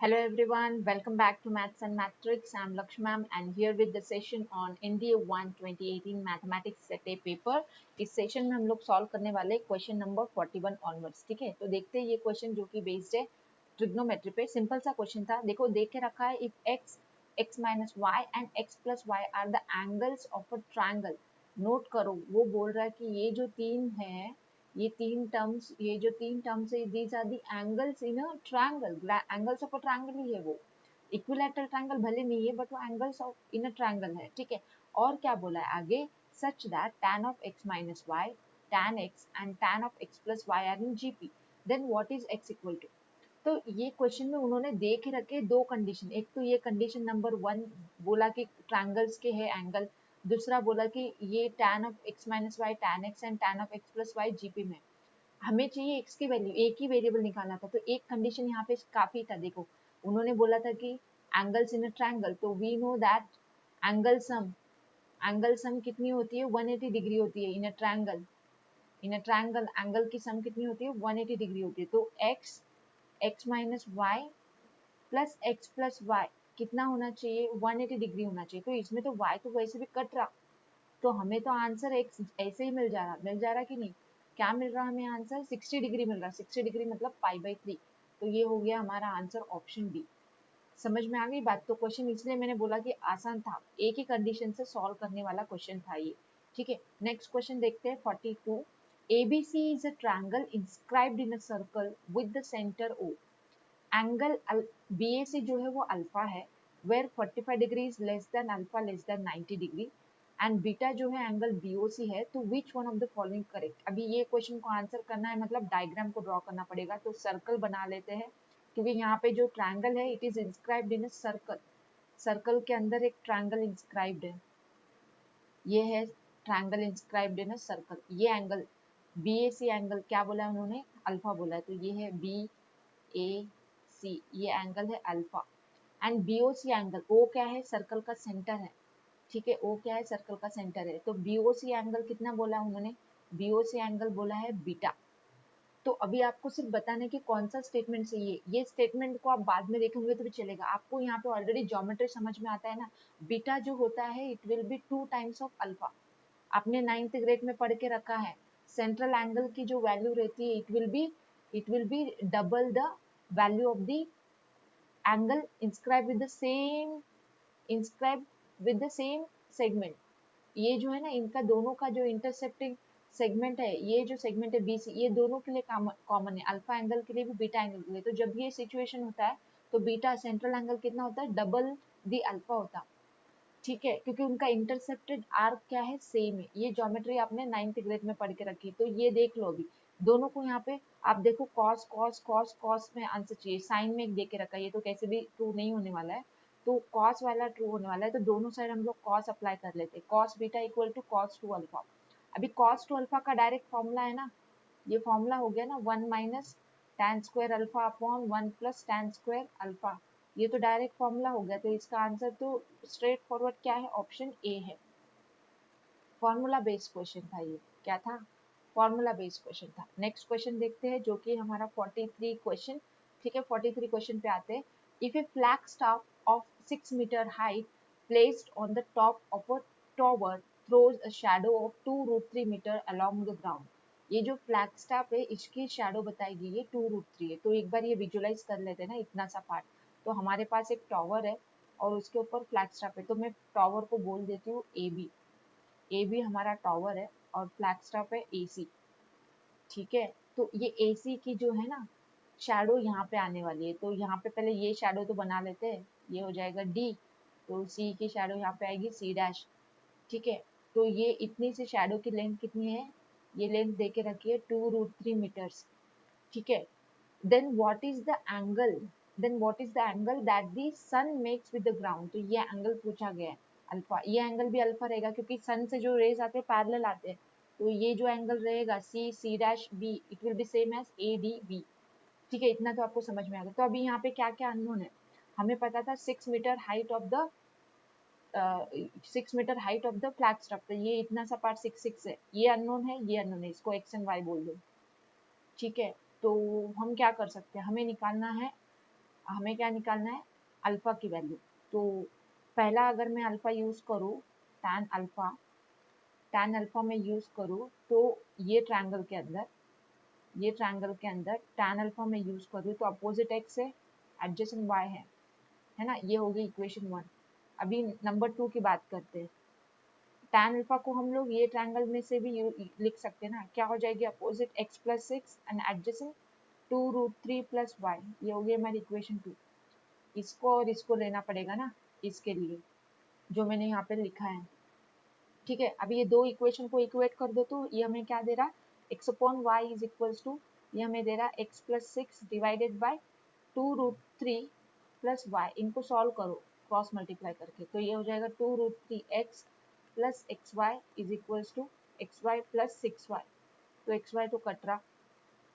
Hello everyone, welcome back to Maths and Matrix. I'm Lakshmi ma'am and here with the session on NDA 1 2018 Mathematics Set A paper. इस session में हम लोग solve करने वाले question number 41 onwards. ठीक है, तो देखते हैं ये क्वेश्चन जो कि बेस्ड है ट्रिग्नोमेट्री पे. सिंपल सा क्वेश्चन था. देखो देख के रखा है, if x x minus y and x plus y are the angles of a triangle. Note करो, वो बोल रहा है कि ये जो तीन है, ये जो तीन टर्म्स है, these are the angles in a triangle. Angles of a triangle ही है वो. इक्विलैटरल ट्रायंगल भले नहीं है बट वो angles of in a triangle है. ठीक है, और क्या बोला है आगे, such that tan of x minus y, tan x and tan of x plus y are in GP, then what is x equal to. तो ये क्वेश्चन में उन्होंने दे के रखे दो कंडीशन. एक तो ये कंडीशन नंबर 1 बोला कि ट्रायंगल्स के है एंगल. दूसरा बोला कि ये tan of x minus y, tan x and tan of x plus y GP में. हमें चाहिए x की वैल्यू, एक ही वेरिएबल निकालना था. तो एक कंडीशन यहाँ पे काफी था. देखो उन्होंने बोला था कि एंगल्स इन अ ट्रायंगल, तो we know that angle sum कितनी होती है, 180 डिग्री होती है इन अ ट्रायंगल. एंगल की सम कितनी होती है, 180 डिग्री होती है. तो x minus y plus x plus y कितना होना चाहिए, 180 डिग्री होना चाहिए. तो इसमें तो y तो वैसे भी कट रहा, तो हमें तो आंसर x ऐसे ही मिल जा रहा कि नहीं. क्या मिल रहा हमें आंसर, 60 डिग्री मिल रहा. 60 डिग्री मतलब π/3. तो ये हो गया हमारा आंसर ऑप्शन डी. समझ में आ गई बात. तो क्वेश्चन इसलिए मैंने बोला कि आसान था, एक ही कंडीशन से सॉल्व करने वाला क्वेश्चन था ये. ठीक है, नेक्स्ट क्वेश्चन देखते हैं 42. ABC is a triangle inscribed in a circle with the center O. Angle BAC जो है वो अल्फा है, where 45 degree is less than alpha less than 90 degree, and beta जो है एंगल BOC है. तो which one of the following correct. अभी ये क्वेश्चन को आंसर करना है, मतलब डायग्राम को ड्रॉ करना पड़ेगा. तो सर्कल बना लेते हैं, क्योंकि यहाँ पे जो ट्रायंगल है it is inscribed in a circle. Circle के अंदर एक ट्रायंगल इंस्क्राइब्ड है, ये है triangle inscribed in a circle. ये एंगल BAC एंगल क्या बोला है उन्होंने, अल्फा बोला है. तो ये है BAC, ये एंगल है alpha. And BOC angle, O क्या है, सर्कल का सेंटर है. ठीक है, O क्या है, सर्कल का सेंटर है. तो BOC एंगल कितना बोला उन्होंने, BOC एंगल बोला है बीटा. तो अभी आपको सिर्फ बताना है कि कौन सा स्टेटमेंट से ये स्टेटमेंट को आप बाद में देखेंगे तो भी चलेगा. आपको यहाँ पे ऑलरेडी ज्योमेट्री समझ में आता है ना. बीटा जो होता है it will B 2 times of alpha. आपने 9th ग्रेड में पढ़ के रखा है. सेंट्रल एंगल की जो वैल्यू रहती है it will B double the value of the angle inscribed with the same segment. ये जो है ना, इनका दोनों का जो इंटरसेप्टिंग सेगमेंट है, ये जो सेगमेंट है BC, ये दोनों के लिए कॉमन है, अल्फा एंगल के लिए भी बीटा एंगल के लिए. तो जब ये सिचुएशन होता है तो बीटा सेंट्रल एंगल कितना होता है, डबल दी अल्फा होता. ठीक है, क्योंकि उनका इंटरसेप्टेड आर्क क्या है, सेम है. ये ज्योमेट्री आपने 9th ग्रेड में पढ़ के रखी. तो ये देख लो अभी दोनों को. यहाँ पे आप देखो कॉस कॉस कॉस कॉस में आंसर चाहिए, साइन में एक दे के रखा है, ये तो कैसे भी ट्रू नहीं होने वाला है. तो कॉस वाला ट्रू होने वाला है, तो दोनों साइड हम लोग कॉस अप्लाई कर लेते हैं. Cos beta equal to cos two alpha. अभी कॉस टू अल्फा का डायरेक्ट फॉर्मूला है ना, ये फॉर्मूला हो गया ना, 1 minus tan square alpha upon 1 plus tan square alpha. ये तो डायरेक्ट फॉर्मूला हो गया. तो इसका आंसर तो स्ट्रेट फॉरवर्ड क्या है, ऑप्शन ए है. फॉर्मूला बेस्ड क्वेश्चन था ये. क्या था, फॉर्मूला बेस्ड क्वेश्चन था. नेक्स्ट क्वेश्चन देखते हैं जो कि हमारा 43 क्वेश्चन. ठीक है, 43 क्वेश्चन पे आते हैं. If a flag staff of 6 metre height placed on the top of a tower throws a shadow of 2√3 metre along the ground. ये जो फ्लैग स्टाफ है इसकी शैडो बताएगी, ये 2√3 है. तो एक बार ये विजुअलाइज कर लेते हैं ना, इतना सा पार्ट. तो हमारे पास एक टॉवर है और उसके ऊपर फ्लैग स्टाफ है. तो मैं टॉवर को बोल देती हूँ ए बी हमारा टॉवर है और फ्लैग स्टाफ है AC. ठीक है, तो ये AC की जो है ना शैडो यहाँ पे आने वाली है. तो यहाँ पे पहले ये शैडो तो बना लेते हैं, ये हो जाएगा D. तो C की शैडो यहाँ पे आएगी C'. ठीक है, तो ये इतनी सी शैडो की लेंथ कितनी है, ये लेंथ दे के रखी है 2√3 मीटर्स. ठीक है, then what is the angle that the sun makes with the ground. तो ये एंगल पूछा गया है अल्फा. ये एंगल भी अल्फा रहेगा क्योंकि सन से जो रेज आते हैं पैरेलल आते हैं. तो ये जो एंगल रहेगा C'B, it will be same as ADB. ठीक है, इतना तो आपको समझ में आ गया. तो अभी यहाँ पे क्या क्या अननोन है, हमें पता था 6 metre height of the 6 metre height of the flag staff. तो ये इतना सा पार्ट 6 है, ये अननोन है, ये अननोन है, इसको X एंड Y बोल दो. ठीक है, तो हम क्या कर सकते हैं, हमें निकालना है हमें क्या निकालना है, अल्फा की वैल्यू। तो पहला अगर मैं अल्फा यूज करूँ, टैन अल्फा में यूज करूँ, तो ये ट्रायंगल के अंदर टैन अल्फा में यूज करूँ तो अपोजिट एक्स है, एडजेसेंट वाई है ना। ये हो गई इक्वेशन 1। अभी नंबर 2 की बात करते हैं। टैन अल्फा को हम लोग ये ट्रायंगल में से भी लिख सकते हैं ना, क्या हो जाएगी, opposite x plus 6 and adjacent 2√3 plus y. ये हो गई हमारी इक्वेशन 2। इसको और इसको लेना पड़ेगा ना इसके लिए, जो मैंने यहाँ पे लिखा है। ठीक है, अभी ये दो इक्वेशन को इक्वेट कर दो तो ये हमें क्या दे रहा, x upon y is equals to, ये हमें दे रहा x plus 6 divided by 2√3 plus y. इनको सॉल्व करो क्रॉस मल्टीप्लाई करके, तो ये हो जाएगा 2√3x plus x y is equals to x y plus 6y। तो एक्स वाई तो कट रहा,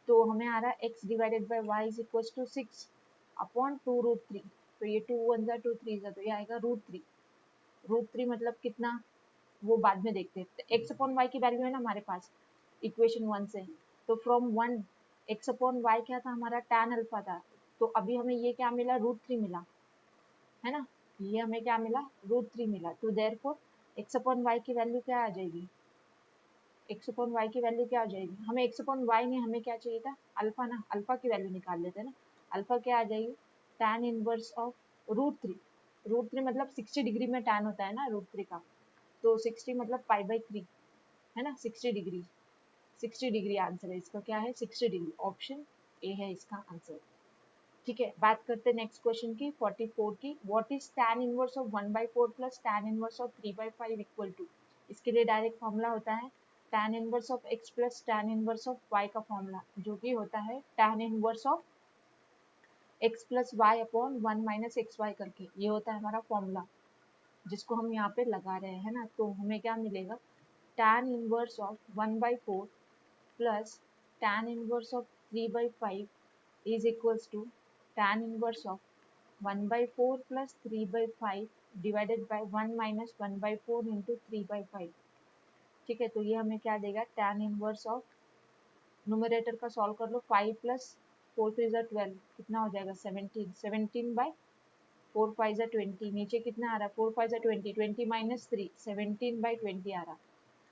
तो हमें आ रहा है x divided by y is equals to 6 upon 2√3। तो ये 2 1 जा 2 3 जा, तो ये आएगा √3। √3 मतलब कितना, वो बाद में देखते हैं। एक्स अपॉन वाई की वैल्यू है ना हमारे पास इक्वेशन 1 से, तो फ्रॉम 1 एक्स अपॉन वाई क्या था हमारा, टैन अल्फा था। तो अभी हमें ये क्या मिला, √3 मिला, है ना। ये हमें क्या मिला, √3 मिला। तो देयरफॉर एक्स अपॉन वाई की वैल्यू क्या आ जाएगी, एक्स अपॉन वाई की वैल्यू क्या आ जाएगी, हमें एक्स अपॉन वाई नहीं, हमें क्या चाहिए था, अल्फा ना, अल्फा की वैल्यू निकाल लेते हैं ना। अल्फा क्या आ जाएगी, टैन इनवर्स ऑफ √3। √3 मतलब 60 डिग्री में टैन होता है ना √3 का, तो 60 मतलब π/3 है ना, 60 डिग्री, 60 डिग्री आंसर है इसका, क्या है 60 डिग्री, ऑप्शन ए है इसका आंसर। ठीक है, बात करते हैं नेक्स्ट क्वेश्चन की 44 की। What is tan inverse of 1/4 plus tan inverse of 3/5 equal to. इसके लिए डायरेक्ट फॉर्मूला होता है tan inverse of x plus tan inverse of y का फॉर्मूला, जो कि होता है tan inverse of x plus y upon 1 minus x y करके, ये होता है हमारा फॉर्मूला, जिसको हम यहाँ पे लगा रहे हैं ना। तो हमें क्या मिलेगा, tan inverse of 1/4 plus tan inverse of 3/5 is equals to tan inverse of 1/4 plus 3/5 divided by 1 minus 1/4 into 3/5। ठीक है, तो ये हमें क्या देगा, tan इनवर्स ऑफ, न्यूमरेटर का सॉल्व कर लो, 5 प्लस 4 3 12, कितना हो जाएगा 17, 17 बाई 4 5 20, नीचे कितना आ रहा है 4 5 20, 20 माइनस 3, 17 बाई 20 आ रहा।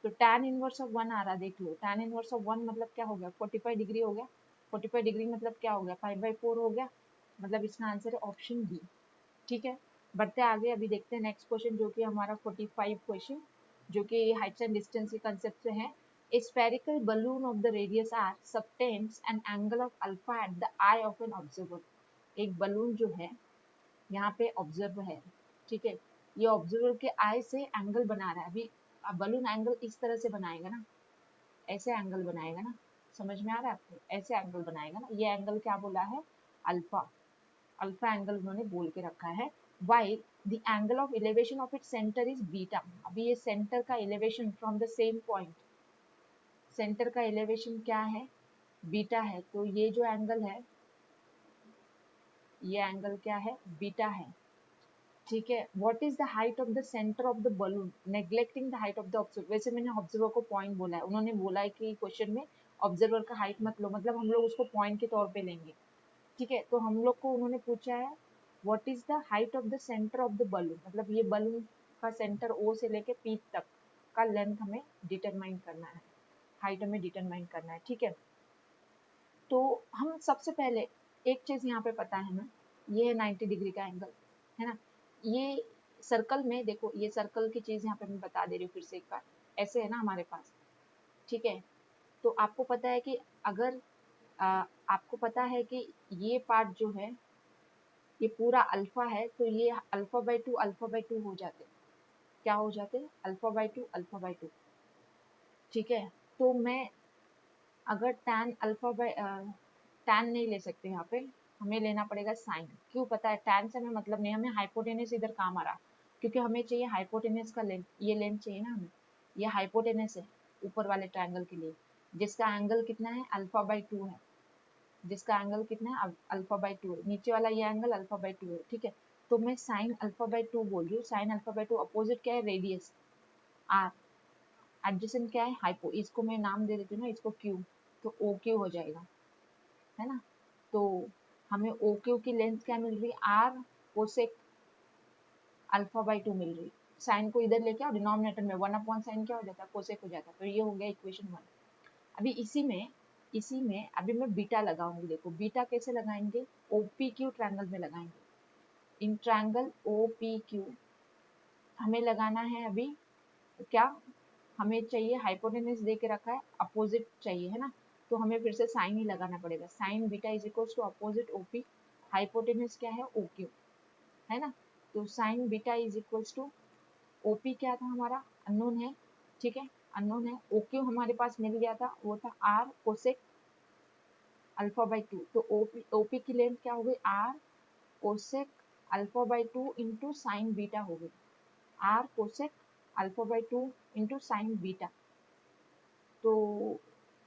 तो tan इनवर्स ऑफ 1 आ रहा, देख लो tan इनवर्स ऑफ 1 मतलब क्या हो गया, 45 डिग्री हो गया। 45 डिग्री मतलब क्या हो गया, 5/4 हो गया, मतलब इसका आंसर है ऑप्शन बी। ठीक है, बढ़ते आगे, अभी देखते हैं नेक्स्ट क्वेश्चन, जो कि हमारा 45 क्वेश्चन, जो कि हाइट्स एंड डिस्टेंस के कंसेप्ट से है। A spherical balloon of the radius r subtends an angle of alpha at the eye of an observer। एक बलून जो है यहाँ पे ऑब्जर्व है, ठीक है, ये ऑब्जर्वर के आई से एंगल बना रहा है। अभी बलून एंगल इस तरह से बनाएगा ना, ऐसे एंगल बनाएगा ना, समझ में आ रहा है आपको, ऐसे एंगल बनाएगा ना, ये एंगल क्या बोला है, अल्फा, अल्फा एंगल उन्होंने बोल के रखा है। While the angle of elevation of its centre is beta. अभी ये सेंटर का elevation from the same point, centre का एलिवेशन क्या है, बीटा है। तो ये जो एंगल है, ये एंगल क्या है, बीटा है। ठीक है, what is the height of the centre of the balloon neglecting the height of the observer. वैसे मैंने ऑब्जर्वर को पॉइंट बोला है, उन्होंने बोला है कि क्वेश्चन में ऑब्जर्वर का हाइट मत लो, मतलब हम लोग उसको पॉइंट के तौर पे लेंगे। ठीक है, तो हम लोग को उन्होंने पूछा है what is the height of the centre of the balloon, मतलब ये बलून का सेंटर ओ से लेके पीक तक का लेंथ हमें डिटरमाइन करना है, हाइट हमें डिटरमाइन करना है। ठीक है, तो हम सबसे पहले एक चीज यहाँ पे पता है ना, ये है 90 डिग्री का एंगल, है ना। ये सर्कल में देखो, ये सर्कल की चीज यहाँ पे मैं बता दे रही हूँ फिर से एक बार, ऐसे है ना हमारे पास। ठीक है, तो आपको पता है कि अगर आपको पता है कि ये पार्ट जो है ये पूरा अल्फा है, तो ये अल्फा/2 हो जाते, क्या हो जाते, अल्फा/2। ठीक है, तो मैं अगर टैन नहीं ले सकते यहाँ पे, हमें लेना पड़ेगा साइन। क्यों, पता है टैन से हमें मतलब नहीं, हमें हाइपोटेनस इधर काम आ रहा, क्योंकि हमें चाहिए हाइपोटेनस का लेंथ, ये लेंथ चाहिए ना हमें, ये हाइपोटेनस है ऊपर वाले ट्रायंगल के लिए, जिसका एंगल कितना है, अल्फा/2 है, जिसका एंगल कितना है, अल्फा/2 है, नीचे वाला ये एंगल अल्फा/2 है। ठीक है, तो मैं साइन अल्फा/2 बोल रही हूँ, साइन अल्फा/2, अपोजिट क्या है, रेडियस आर, एडजेसेंट क्या है, हाइपो, इसको मैं नाम दे देती हूँ ना, इसको क्यू, तो ओ क्यू हो जाएगा, है ना। तो हमें ओ क्यू की लेंथ क्या मिल रही है, आर कोसेक अल्फा बाई 2 मिल रही है। साइन को इधर लेके आओ, डिनोमिनेटर में 1 अपॉन साइन क्या हो जाता है, कोसेक हो जाता है। तो ये हो गया इक्वेशन 1। अभी इसी में अभी मैं बीटा लगाऊंगी। देखो बीटा कैसे लगाएंगे, ओपी क्यू ट्रायंगल में लगाएंगे। इन ट्रायंगल ओपी क्यू हमें लगाना है अभी क्या, हमें चाहिए हाइपोटेनस दे के रखा है, अपोजिट चाहिए है ना, तो हमें फिर से साइन ही लगाना पड़ेगा। Sine beta is equals to opposite OP, hypotenuse क्या है ओ क्यू, है ना। तो sine beta is equals to OP क्या था हमारा, अननोन है, ठीक है, अननोन है। ओ क्यू हमारे पास मिल गया था, वो था आर कोसेक अल्फा बाई 2। तो ओपी की लेंथ क्या हो गई, R cosec alpha by 2 into sine beta हो गई, R cosec alpha by 2 into sine beta. तो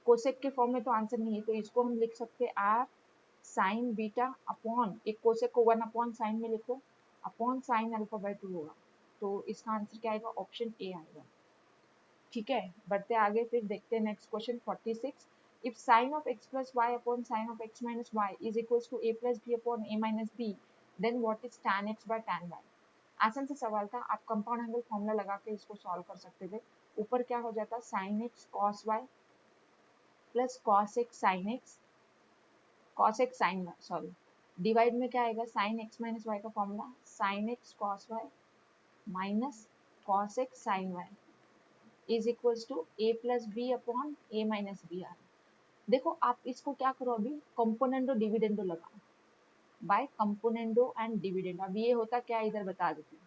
कोसेक के फॉर्म में तो आंसर नहीं है, तो इसको हम लिख सकते हैं आर साइन बीटा अपॉन, एक कोसेक को 1 अपॉन साइन में लिखो, अपॉन साइन अल्फा बाई 2 होगा। तो इसका आंसर क्या आएगा, ऑप्शन ए आएगा। ठीक है, बढ़ते आगे, फिर देखते हैं next question 46। If sine of x plus y upon sine of x minus y is equals to a plus b upon a minus b, then what is tan x by tan y। आसान सा सवाल था, आप compound angle formula लगा के इसको solve कर सकते थे। ऊपर क्या हो जाता, sine x cos y plus cos x sine x, cos x sine y, sorry, divide में क्या आएगा, साइन एक्स माइनस वाई का formula, sine x cos y minus cos x sine y is equals to a plus b upon a minus b R. देखो आप इसको क्या करो, अभी कंपोनेंडो डिविडेंडो लगाओ, बाय कंपोनेंडो एंड डिविडेंडो। अब ये होता क्या है, इधर बता देती हूँ।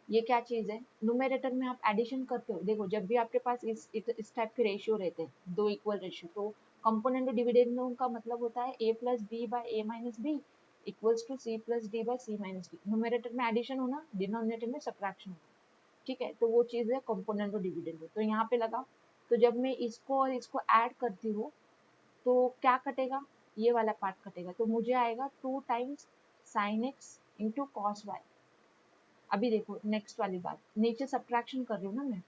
ये क्या चीज है, न्यूमेरेटर में आप एडिशन करते हो, देखो जब भी आपके पास इस टाइप के रेशियो रहते हैं, दो इक्वल रेशियो, तो कंपोनेंट डिविडेंडो का मतलब होता है a plus B bye A minus B equals to c plus D bye C minus D. Numerator में एडिशन होना, डिनोमिनेटर में सब्ट्रैक्शन होना, ठीक है। तो वो चीज है कंपोनेंट डिविडेंडो। तो यहाँ पे लगाओ, तो जब मैं इसको और इसको ऐड करती हूँ तो क्या कटेगा, ये वाला पार्ट कटेगा, तो मुझे आएगा 2 times sine x into cos y. अभी देखो नेक्स्ट वाली बात, नीचे सब्ट्रैक्शन कर रही हूँ ना मैं,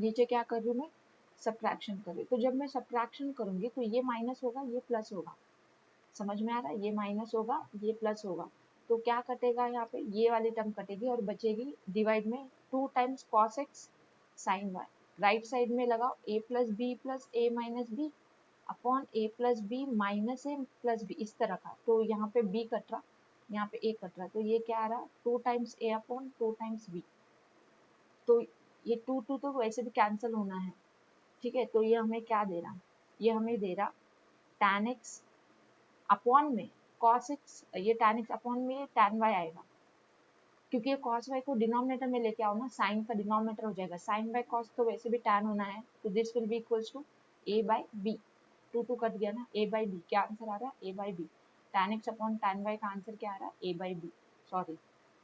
नीचे क्या कर रही हूँ मैं, सब्ट्रैक्शन कर रही हूँ। तो जब मैं सब्ट्रैक्शन करूंगी तो ये माइनस होगा, ये प्लस होगा, समझ में आ रहा है, ये माइनस होगा, ये प्लस होगा। तो क्या कटेगा यहाँ पे, ये वाली टर्म कटेगी और बचेगी डिवाइड में 2 times cos x sine y. Right side में लगाओ a plus b plus a minus b upon a plus b minus a plus b, इस तरह का। तो यहाँ पे b कट रहा, यहाँ पे a कट रहा, तो ये क्या आ रहा, 2 times a upon 2 times b। तो ये 2 तो वैसे भी कैंसिल होना है, ठीक है। तो ये हमें क्या दे रहा, ये हमें दे रहा tan x अपॉन में cos x, ये tan x अपॉन में tan y आएगा, क्योंकि ये cos y को डिनोमिनेटर में लेके आओ ना, साइन का डिनोमिनेटर हो जाएगा, साइन बाय cos तो वैसे भी tan होना है, तो this will be equals to a by b। 2 cut गया ना, a बाय b, क्या आंसर आ रहा है, a by b। tan x upon tan y का आंसर क्या आ रहा है, a बाय b, सॉरी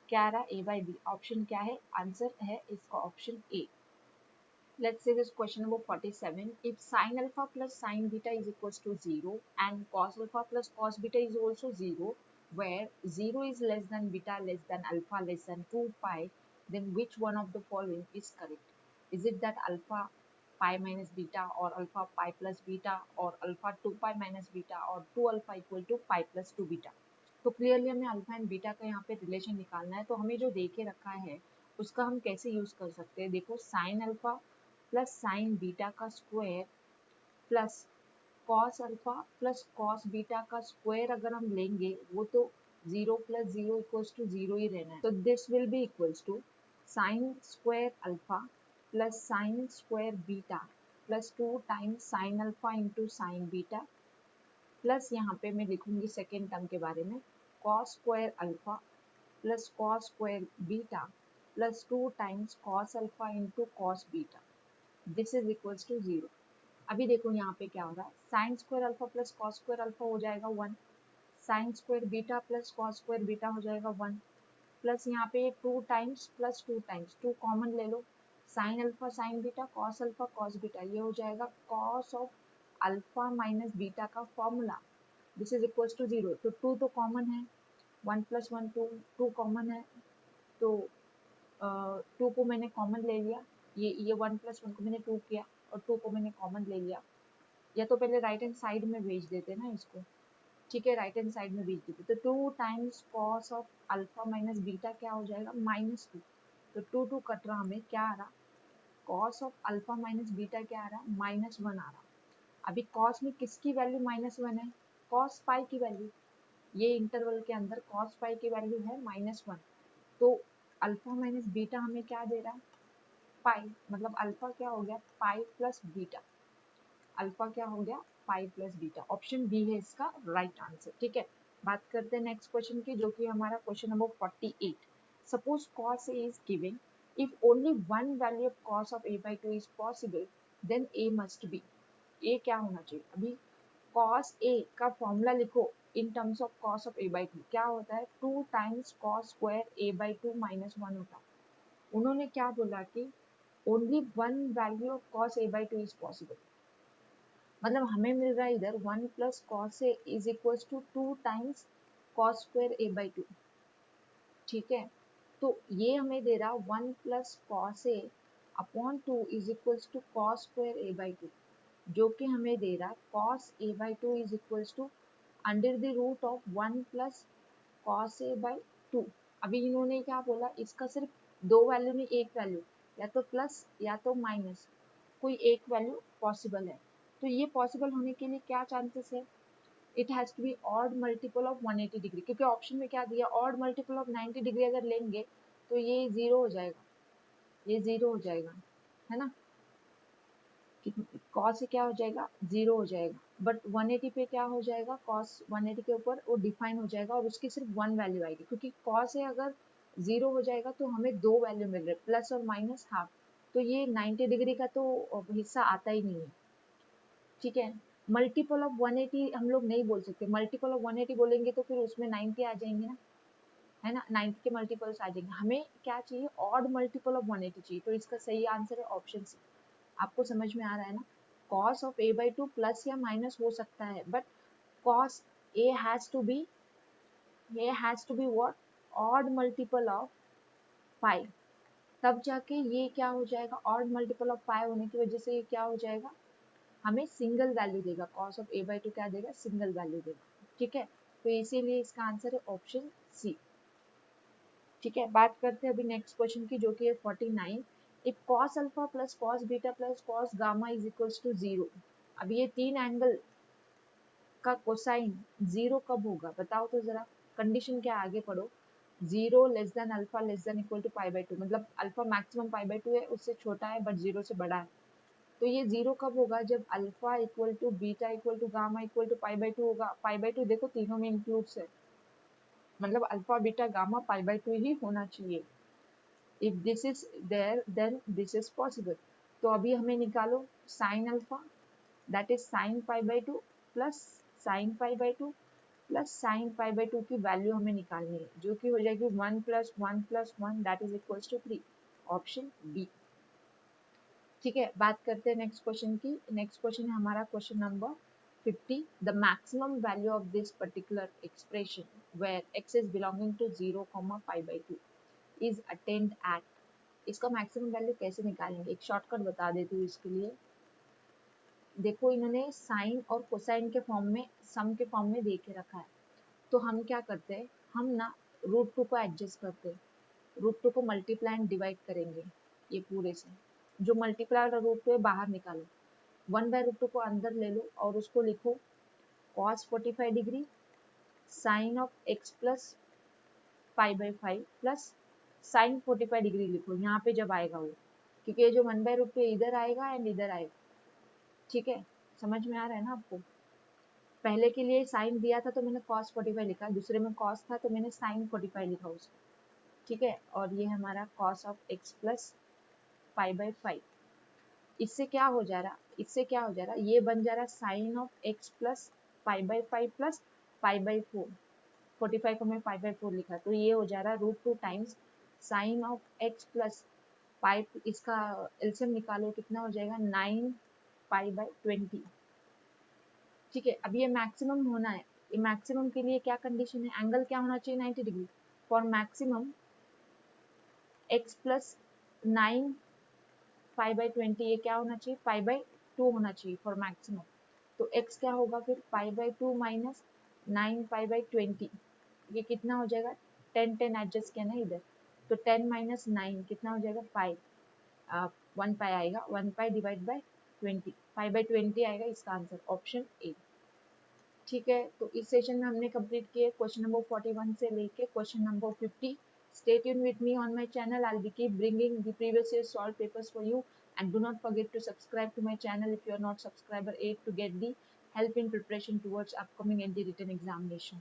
क्या आ रहा है, a बाय b। ऑप्शन क्या है, आंसर है इसका option a। Let's say this question number 47. If sin alpha plus sin beta is equals to 0 and cos alpha plus cos beta is also 0, where 0 is less than beta less than alpha less than 2 pi, then which one of the following is correct? Is it that alpha pi minus beta, or alpha pi plus beta, or alpha 2 pi minus beta, or 2 alpha equal to pi plus 2 beta? तो clearly हमें alpha and beta का यहाँ पे relation निकालना है। तो हमें जो दे के रखा है उसका हम कैसे यूज कर सकते हैं, देखो sine alpha plus sine beta का square plus cos alpha plus cos beta का स्क्वायर अगर हम लेंगे, वो तो 0 प्लस 0 इक्वल्स टू 0 ही रहना है। तो this will be equals to sine square alpha plus sine square beta plus 2 times sine alpha into sine beta, plus यहाँ पे मैं लिखूंगी सेकेंड टर्म के बारे में, cos square alpha plus cos square beta plus 2 times cos alpha into cos beta, this is equals to 0। अभी देखो यहाँ पे क्या हो रहा है, sine square alpha plus cos square alpha हो जाएगा 1, sign square beta plus cos square beta हो जाएगा 1, प्लस यहाँ पे 2 टाइम्स प्लस 2 टाइम्स, 2 कॉमन ले लो, sine alpha sine beta cos alpha cos beta, ये हो जाएगा cos of alpha minus beta का formula, this is equals to 0। तो 2 तो कॉमन है, 1 प्लस 1 2, 2 कॉमन है, तो 2 को मैंने कॉमन ले लिया, ये 1 प्लस 1 को मैंने 2 किया और 2 को मैंने कॉमन ले लिया। या तो पहले राइट हैंड साइड में भेज देते ना इसको, ठीक है, राइट हैंड साइड में भेज देते, तो 2 times cos of alpha minus beta क्या हो जाएगा, -2। तो 2 कट रहा, हमें क्या आ रहा, cos of alpha minus beta क्या आ रहा, -1 आ रहा। अभी कॉस में किसकी वैल्यू -1 है, कॉस पाई की वैल्यू, ये इंटरवल के अंदर कॉस पाई की वैल्यू है -1। तो अल्फा माइनस बीटा हमें क्या दे रहा है, पाई, मतलब अल्फा क्या हो गया, पाई प्लस बीटा, अल्फा क्या हो गया, pi plus beta. Option b है इसका राइट आंसर। ठीक है, बात करते हैं नेक्स्ट क्वेश्चन की, जो कि हमारा question number 48। Suppose cos a is given, if only one value of cos of a/2 is possible, then a must be, a क्या होना चाहिए। अभी cos a का फॉर्मूला लिखो in terms of cos of a/2, क्या होता है, 2 times cos square a/2 -1 होता है। उन्होंने क्या बोला कि only one value of cos a/2 is possible, मतलब हमें मिल रहा है इधर 1 plus cos a is equal to 2 times cos square a/2। ठीक है, तो ये हमें दे रहा 1 plus cos a upon 2 is equal to cos square a/2, जो कि हमें दे रहा cos a/2 is equal to under the root of 1 plus cos a/2। अभी इन्होंने क्या बोला, इसका सिर्फ दो वैल्यू में एक वैल्यू, या तो प्लस या तो माइनस, कोई एक वैल्यू पॉसिबल है। तो ये पॉसिबल होने के लिए क्या चांसेस है, it has to be odd multiple of 180 degree, क्योंकि ऑप्शन में क्या दिया, ऑड मल्टीपल ऑफ 90 डिग्री अगर लेंगे तो ये जीरो हो जाएगा, ये जीरो हो जाएगा, है ना, कॉस से क्या हो जाएगा, जीरो हो जाएगा, बट 180 पे क्या हो जाएगा, कॉस 180 के ऊपर वो डिफाइन हो जाएगा और उसकी सिर्फ वन वैल्यू आएगी, क्योंकि कॉस से अगर जीरो हो जाएगा तो हमें दो वैल्यू मिल रहे, प्लस और माइनस हाफ, तो ये 90 डिग्री का तो हिस्सा आता ही नहीं है। ठीक है, मल्टीपल ऑफ 180 हम लोग नहीं बोल सकते, मल्टीपल ऑफ 180 बोलेंगे तो फिर उसमें 90 आ जाएंगे ना, है ना, 90 के मल्टीपल्स आ जाएंगे। हमें क्या चाहिए, ऑड मल्टीपल ऑफ 180 चाहिए, तो इसका सही आंसर है ऑप्शन सी। आपको समझ में आ रहा है ना, cos ऑफ a/2 प्लस या माइनस हो सकता है, but cos a has to be what, odd multiple of pi, तब जाके ये क्या हो जाएगा, ऑड मल्टीपल ऑफ पाई होने की वजह से ये क्या हो जाएगा, हमें सिंगल वैल्यू देगा, cos ऑफ a/2 क्या देगा, सिंगल वैल्यू देगा। ठीक है, तो इसीलिए इसका आंसर है ऑप्शन सी। ठीक है, बात करते हैं अभी नेक्स्ट क्वेश्चन की, जो कि है 49। If cos alpha plus cos beta plus cos gamma is equals to 0, अब ये तीन एंगल का कोसाइन जीरो कब होगा, बताओ तो जरा, कंडीशन क्या, आगे पढ़ो, 0 less than alpha less than equal to π/2, मतलब अल्फा मैक्सिमम π/2 है, उससे छोटा है बट 0 से बड़ा है। तो ये जीरो कब होगा, जब alpha equal to beta equal to gamma equal to π/2 होगा। π/2 देखो तीनों में इंक्लूड्स है, मतलब अल्फा बीटा गामा π/2 ही होना चाहिए। If this is there then this is possible. तो अभी हमें निकालो sine alpha, that is sine π/2 plus sine π/2 plus sine π/2 की वैल्यू हमें निकालनी है, जो कि हो जाएगी 1 plus 1 plus 1 that is equals to 3, option B. ठीक है, बात करते हैं नेक्स्ट क्वेश्चन की। नेक्स्ट क्वेश्चन है हमारा question number 50। The maximum value of this particular expression where x is belonging to 0, π/2 is attained at, इसका मैक्सिमम वैल्यू कैसे निकालेंगे, एक शॉर्टकट बता देती हूँ इसके लिए। देखो इन्होंने साइन और कोसाइन के फॉर्म में, सम के फॉर्म में दे के रखा है, तो हम क्या करते हैं, हम ना √2 को एडजस्ट करते हैं, √2 को मल्टीप्लाई एंड डिवाइड करेंगे ये पूरे से, जो मल्टीप्लाई और √2 है बाहर निकालो, 1/√2 को अंदर ले लो और उसको लिखो cos 45 degree sine of x plus π/5 plus sine 45 degree लिखो यहाँ पे जब आएगा वो, क्योंकि ये जो 1/√2 इधर आएगा एंड इधर आएगा। ठीक है, समझ में आ रहा है ना आपको, पहले के लिए साइन दिया था तो मैंने cos 45 लिखा, दूसरे में cos था तो मैंने साइन 45 लिखा उसको। ठीक है, और ये हमारा cos ऑफ x प्लस π/5, इससे क्या हो जा रहा, इससे क्या हो जा रहा, ये बन जा रहा sine of x plus π/5 plus π/4, 45 को मैं π/4 लिखा, तो ये हो जा रहा √2 times sign of x plus pi, इसका एलसीएम निकालो कितना हो जाएगा, 9π/20। ठीक है, अब ये मैक्सिमम होना है, ये मैक्सिमम के लिए क्या कंडीशन है, एंगल क्या होना चाहिए, 90 degree. For maximum x plus 9π/20 ये क्या होना चाहिए, π/2 होना चाहिए फॉर मैक्सिमम। तो x क्या होगा फिर, π/2 माइनस 9 पाई बाई 20, ये कितना हो जाएगा, 10 10 एडजस्ट किया ना इधर, तो 10 माइनस 9 कितना हो जाएगा, पाई, 1 पाई आएगा, 1 pi divide by 20, pi by 20 आएगा इसका आंसर, ऑप्शन ए। ठीक है, तो इस सेशन में हमने कंप्लीट किए क्वेश्चन नंबर 41 से लेके question number 50। Stay tuned with me on my channel. I'll be keep bringing the previous year solved papers for you, and do not forget to subscribe to my channel if you are not subscriber 8 to get the help in preparation towards upcoming ND written examination.